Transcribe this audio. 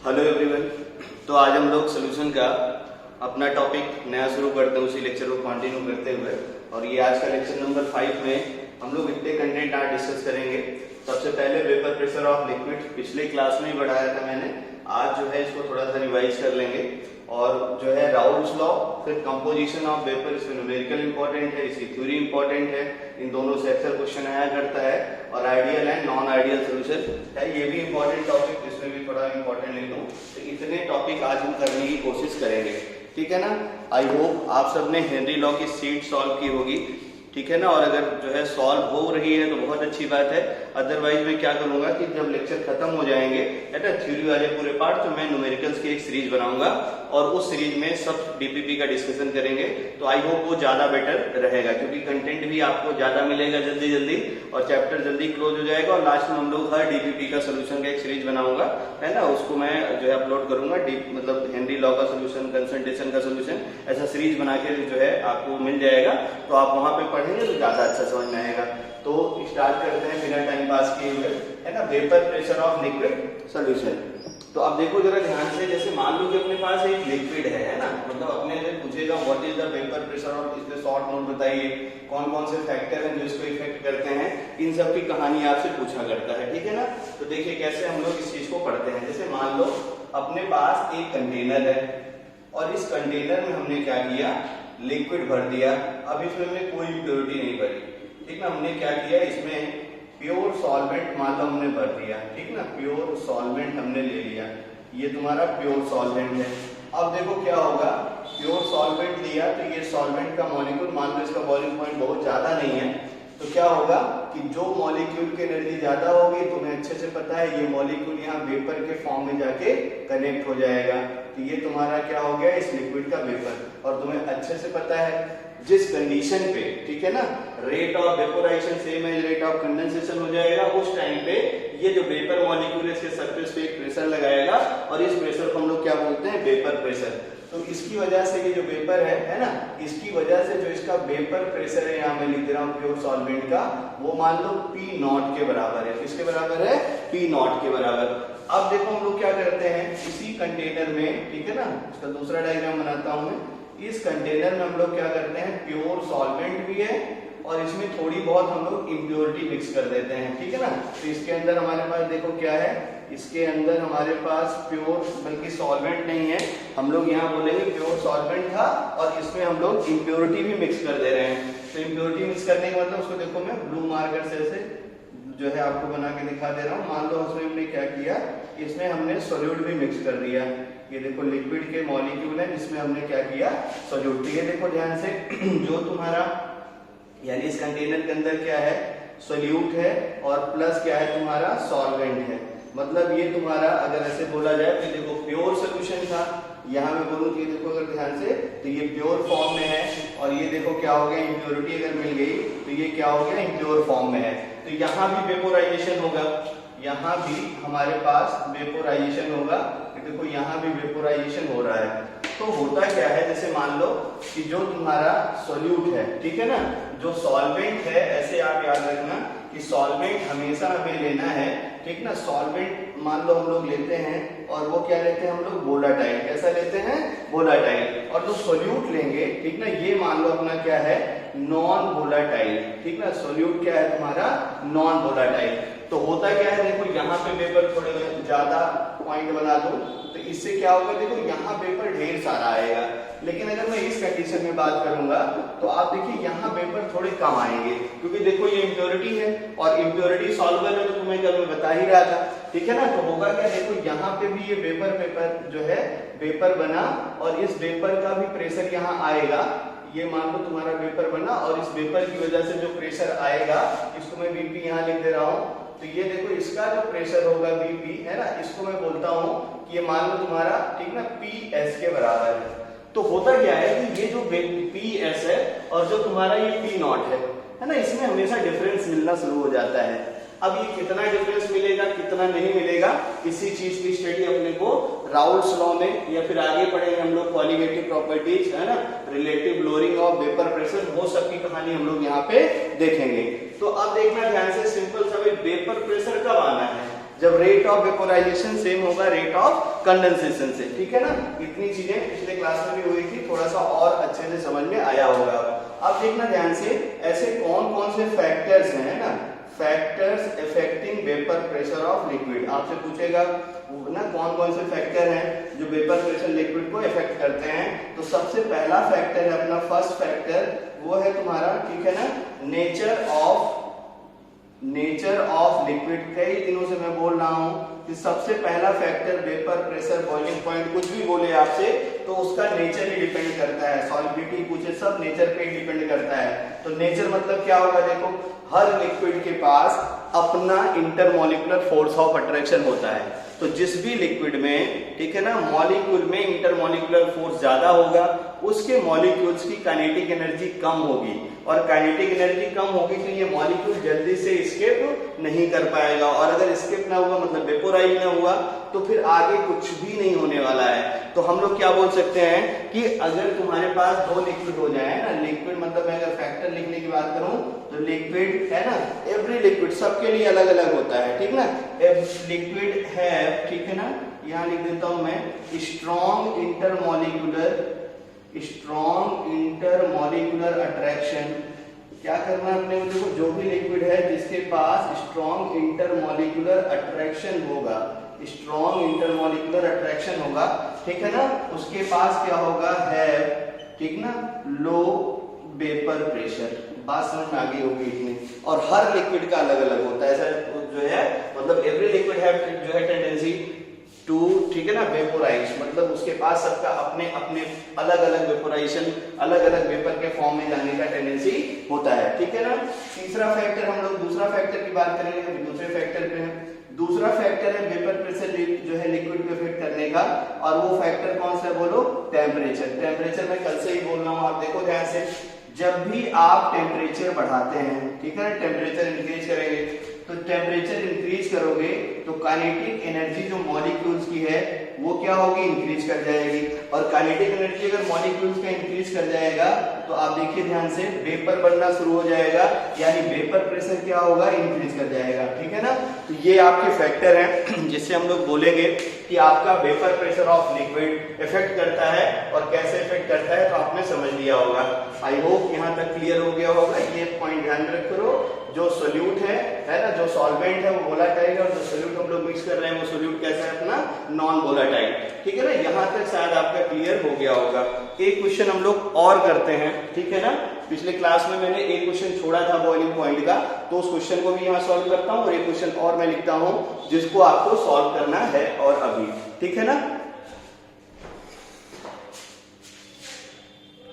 Hello everyone. तो आज हम लोग सोल्यूशन का अपना टॉपिक नया शुरू करते हैं, उसी लेक्चर को कंटिन्यू करते हुए। और ये आज का लेक्चर नंबर 5 में हम लोग इतने कंटेंट आज डिस्कस करेंगे। सबसे पहले वेपर प्रेशर ऑफ लिक्विड पिछले क्लास में ही बढ़ाया था मैंने, आज जो है इसको थोड़ा सा रिवाइज कर लेंगे। और जो है राउल्स लॉ, फिर कंपोजिशन ऑफ वेपर, इसमें न्यूमेरिकल इंपॉर्टेंट है, इसकी थ्योरी इंपॉर्टेंट है, इन दोनों से अक्सर क्वेश्चन आया करता है। और ideal and non ideal solution है, ये भी इंपॉर्टेंट टॉपिक, इसमें भी थोड़ा इंपॉर्टेंट लिख दूं। तो इतने टॉपिक आज हम करने की कोशिश करेंगे, ठीक है ना। आई होप आप सबने हेनरी लॉ की सीट सॉल्व की होगी, ठीक है ना। और अगर जो है सॉल्व हो रही है तो बहुत अच्छी बात है। अदरवाइज मैं क्या करूंगा कि जब लेक्चर खत्म हो जाएंगे है ना थ्योरी वाले पूरे पार्ट, तो मैं न्यूमेरिकल्स की एक सीरीज बनाऊंगा और उस सीरीज में सब डीपीपी का डिस्कशन करेंगे। तो आई होप वो ज्यादा बेटर रहेगा, क्योंकि कंटेंट भी आपको ज्यादा मिलेगा जल्दी जल्दी और चैप्टर जल्दी क्लोज हो जाएगा। और लास्ट में हम लोग हर डीपीपी का सोल्यूशन का एक सीरीज बनाऊंगा, है ना, उसको मैं जो है अपलोड करूंगा। मतलब हेनरी लॉ का सोल्यूशन, कंसंट्रेशन का सोल्यूशन, ऐसा सीरीज बना के जो है आपको मिल जाएगा। तो आप वहां पे पढ़ेंगे तो ज्यादा अच्छा समझ में आएगा। तो स्टार्ट करते हैं बिना टाइम पास किए हुए, है ना, vapour pressure of liquid solution. तो अब देखो जरा ध्यान से, जैसे मान लो कि अपने पास एक लिक्विड है ना, मतलब अपने से पूछेगा what is the vapour pressure, और इसमें शॉर्ट नोट बताइए कौन कौन से फैक्टर हैं जो इसको इफेक्ट करते हैं। इन सब की कहानी आपसे पूछा करता है, ठीक है ना। तो देखिए कैसे हम लोग इस चीज को पढ़ते हैं। जैसे मान लो अपने पास एक कंटेनर है और इस कंटेनर में हमने क्या किया, लिक्विड भर दिया। अब इसमें हमने कोई इम्प्योरिटी नहीं भरी, ठीक ना। हमने क्या किया, इसमें प्योर सॉल्वेंट मान लो हमने भर दिया, ठीक ना, प्योर सॉल्वेंट हमने ले लिया, ये तुम्हारा प्योर सॉल्वेंट है। अब देखो क्या होगा, प्योर सॉल्वेंट लिया तो ये सॉल्वेंट का मॉलिक्यूल, मान लो इसका बॉइलिंग पॉइंट बहुत ज्यादा नहीं है, तो क्या होगा कि जो मॉलिक्यूल की एनर्जी ज्यादा होगी, तुम्हें अच्छे से पता है ये मॉलिक्यूल यहाँ वेपर के फॉर्म में जाके कनेक्ट हो जाएगा। तो ये तुम्हारा क्या हो गया, इस लिक्विड का वेपर। और तुम्हें अच्छे से पता है जिस कंडीशन पे, ठीक है ना, rate of vaporisation same as rate of condensation हो जाएगा, उस टाइम पे ये जो वेपर मॉलिक्यूल है इसके सरफेस पे एक प्रेशर लगाएगा और इस प्रेशर को हम लोग क्या बोलते हैं, वेपर प्रेशर। तो इसकी वजह से ये जो वेपर है ना, इसकी वजह से जो इसका वेपर प्रेशर है, यहाँ मैं लिख दे रहा हूँ प्योर सॉल्वेंट का, वो मान लो P नॉट के बराबर है। किसके बराबर है, P नॉट के बराबर। अब देखो हम लोग क्या करते हैं, इसी कंटेनर में, ठीक है ना, इसका दूसरा डायग्राम बनाता हूं मैं। इस कंटेनर में हम लोग क्या करते हैं, प्योर सॉल्वेंट भी है और इसमें थोड़ी बहुत हम लोग इम्प्योरिटी मिक्स कर देते हैं, ठीक है ना। तो इसके अंदर हमारे पास देखो क्या है, इसके अंदर हमारे पास प्योर, बल्कि सॉल्वेंट नहीं है, हम लोग यहाँ बोलेंगे प्योर सॉल्वेंट था और इसमें हम लोग इम्प्योरिटी भी मिक्स कर दे रहे हैं। तो इम्प्योरिटी मिक्स करने का मतलब, उसको देखो मैं ब्लू मार्कर से जो है आपको बना के दिखा दे रहा हूँ। मान लो उसमें हमने क्या किया, इसमें हमने सोल्यूट भी मिक्स कर दिया। ये देखो लिक्विड के मॉलिक्यूल है, इसमें हमने क्या किया, सोल्यूट। तो ये देखो ध्यान से, जो तुम्हारा यानी इस कंटेनर के अंदर क्या है, सोल्यूट है और प्लस क्या है, तुम्हारा सॉल्वेंट है। मतलब ये तुम्हारा अगर ऐसे बोला जाए तो देखो प्योर सोल्यूशन था, यहाँ मैं बोलूँ कि देखो अगर ध्यान से, तो ये प्योर फॉर्म में है और ये देखो क्या हो गया, इम्प्योरिटी अगर मिल गई तो ये क्या हो गया, इम्प्योर फॉर्म में है। तो यहाँ भी वेपोराइजेशन होगा, यहाँ भी हमारे पास वेपोराइजेशन होगा। देखो यहाँ भी वेपोराइजेशन हो रहा है। तो होता क्या है, जैसे मान लो कि जो तुम्हारा सोल्यूट है, ठीक है ना, जो सॉल्वेंट है, ऐसे आप याद रखना कि सॉल्वेंट हमेशा हमें लेना है, ठीक ना। सॉल्वेंट मान लो हम लोग लेते हैं और वो क्या लेते हैं हम लोग, वोलाटाइल। कैसा लेते हैं, वोलाटाइल। और जो सोल्यूट लेंगे, ठीक ना, ये मान लो अपना क्या है, नॉन वोलाटाइल, ठीक ना। सोल्यूट क्या है तुम्हारा, नॉन वोलाटाइल। तो होता क्या है, देखो यहाँ पे वेपर थोड़े ज्यादा पॉइंट बना दो तो इससे क्या होगा, देखो यहाँ वेपर ढेर सारा आएगा। लेकिन अगर मैं इस कंडीशन में बात करूंगा तो आप देखिए यहाँ वेपर थोड़े कम आएंगे, क्योंकि देखो ये इम्प्योरिटी है और इम्प्योरिटी सॉल्वर है, तो तुम्हें कल मैं बता ही रहा था, ठीक है ना। तो होगा क्या, देखो यहाँ पे भी ये वेपर जो है वेपर बना और इस वेपर का भी प्रेशर यहाँ आएगा। ये मान लो तुम्हारा वेपर बना और इस वेपर की वजह से जो प्रेशर आएगा, इसको मैं Vp यहाँ लिख दे रहा हूँ। तो ये देखो इसका जो प्रेशर होगा Vp, है ना, इसको मैं बोलता हूँ कि ये मान लो तुम्हारा, ठीक ना, PS के बराबर है। तो होता क्या है कि ये जो PS है और जो तुम्हारा ये P नॉट है ना, इसमें हमेशा डिफरेंस मिलना शुरू हो जाता है। अब ये कितना डिफरेंस मिलेगा, कितना नहीं मिलेगा, इसी चीज की स्टडी अपने को राउल्स लॉ में या फिर आगे पढ़ेंगे हम लोग कॉलिगेटिव प्रॉपर्टीज, है ना, relative lowering of vapour pressure, वो सब की कहानी हम लोग यहाँ पे देखेंगे। तो अब देखना ध्यान से, सिंपल सा, वेपर प्रेशर कब आना है, जब रेट ऑफ वेपोराइजेशन सेम होगा रेट ऑफ कंडेंसेशन से, ठीक है ना। इतनी चीजें पिछले क्लास में भी हुई थी, थोड़ा सा और अच्छे से समझ में आया होगा। अब देखना ध्यान से, ऐसे कौन कौन से फैक्टर्स हैं ना, factors affecting vapour pressure of liquid. आपसे पूछेगा ना कौन कौन से फैक्टर हैं जो वेपर प्रेशर लिक्विड को इफेक्ट करते हैं। तो सबसे पहला फैक्टर है अपना फर्स्ट फैक्टर, वो है तुम्हारा, ठीक है ना, नेचर ऑफ लिक्विड। कई दिनों से मैं बोल रहा हूं कि सबसे पहला factor vapour pressure, boiling point, कुछ भी बोले आपसे तो उसका नेचर ही डिपेंड करता है। सॉलिबिलिटी पूछे, सब नेचर पे ही डिपेंड करता है। तो नेचर मतलब क्या होगा, देखो हर लिक्विड के पास अपना इंटरमॉलिक्यूलर फोर्स ऑफ अट्रैक्शन होता है। तो जिस भी लिक्विड में, ठीक है ना, मॉलिक्यूल में इंटरमॉलिक्यूलर फोर्स ज्यादा होगा, उसके मॉलिक्यूल्स की काइनेटिक एनर्जी कम होगी, और काइनेटिक एनर्जी कम होगी तो ये मॉलिक्यूल जल्दी से एस्केप नहीं कर पाएगा, और अगर एस्केप ना हुआ मतलब वेपोराइज ना हुआ तो फिर आगे कुछ भी नहीं होने वाला है। तो हम लोग क्या बोल सकते हैं कि अगर तुम्हारे पास दो लिक्विड हो जाए ना, लिक्विड मतलब मैं अगर फैक्टर लिखने की बात करूं तो लिक्विड है ना, एवरी लिक्विड सबके लिए अलग अलग होता है, ठीक ना। लिक्विड है, ठीक है ना, यहां लिख देता हूं मैं, स्ट्रॉन्ग इंटरमॉलिक्यूलर अट्रैक्शन। क्या करना है अपने को, देखो जो भी लिक्विड है जिसके पास स्ट्रॉन्ग इंटरमॉलिक्यूलर अट्रैक्शन होगा, स्ट्रॉन्ग इंटरमॉलिक्यूलर अट्रैक्शन होगा, ठीक है ना, उसके पास क्या होगा, है, ठीक ना, लो वेपर प्रेशर। बात समझ में आ गई होगी इतनी। और हर लिक्विड का अलग अलग होता है, ऐसा जो है मतलब एवरी लिक्विड हैव जो है टेंडेंसी टू, ठीक है ना, वेपोराइज, मतलब उसके पास सबका अपने अपने अलग अलग वेपोराइजेशन, अलग अलग वेपर के फॉर्म में जाने का टेंडेंसी होता है, ठीक है ना। तीसरा फैक्टर, हम लोग दूसरा फैक्टर की बात करेंगे, दूसरे फैक्टर पे है। दूसरा फैक्टर है वेपर प्रेशर जो है लिक्विड को इफेक्ट करने का, और वो फैक्टर कौन सा है बोलो, टेम्परेचर। टेम्परेचर मैं कल से ही बोल रहा हूँ, आप देखो ध्यान से, जब भी आप टेम्परेचर बढ़ाते हैं, ठीक है ना, टेम्परेचर इंक्रीज करेंगे, तो टेम्परेचर इंक्रीज करोगे तो काइनेटिक एनर्जी जो मॉलिक्यूल्स की है वो क्या होगी, इंक्रीज कर जाएगी। और काइनेटिक एनर्जी अगर मॉलिक्यूल्स का इंक्रीज कर जाएगा तो आप देखिए ध्यान से, वेपर बनना शुरू हो जाएगा, यानी वेपर प्रेशर क्या होगा, इंक्रीज कर जाएगा, ठीक है ना। तो ये आपके फैक्टर हैं जिससे हम लोग बोलेंगे कि आपका vapour pressure of liquid effect करता है, और कैसे इफेक्ट करता है तो आपने समझ लिया होगा। आई होप यहाँ तक क्लियर हो गया होगा। ये पॉइंट ध्यान रखो, जो सोल्यूट है ना, जो सॉल्वेंट है वो वोलेटाइल है, और जो सोल्यूट हम लोग मिक्स कर रहे हैं वो सोल्यूट कैसा है अपना, नॉन वोलेटाइल, ठीक है ना। यहाँ तक शायद आपका क्लियर हो गया होगा। एक क्वेश्चन हम लोग और करते हैं, ठीक है ना। पिछले क्लास में मैंने एक क्वेश्चन छोड़ा था बॉइलिंग पॉइंट का, तो उस क्वेश्चन को भी यहाँ सॉल्व करता हूँ, और एक क्वेश्चन और मैं लिखता हूँ जिसको आपको सॉल्व करना है और अभी, ठीक है ना।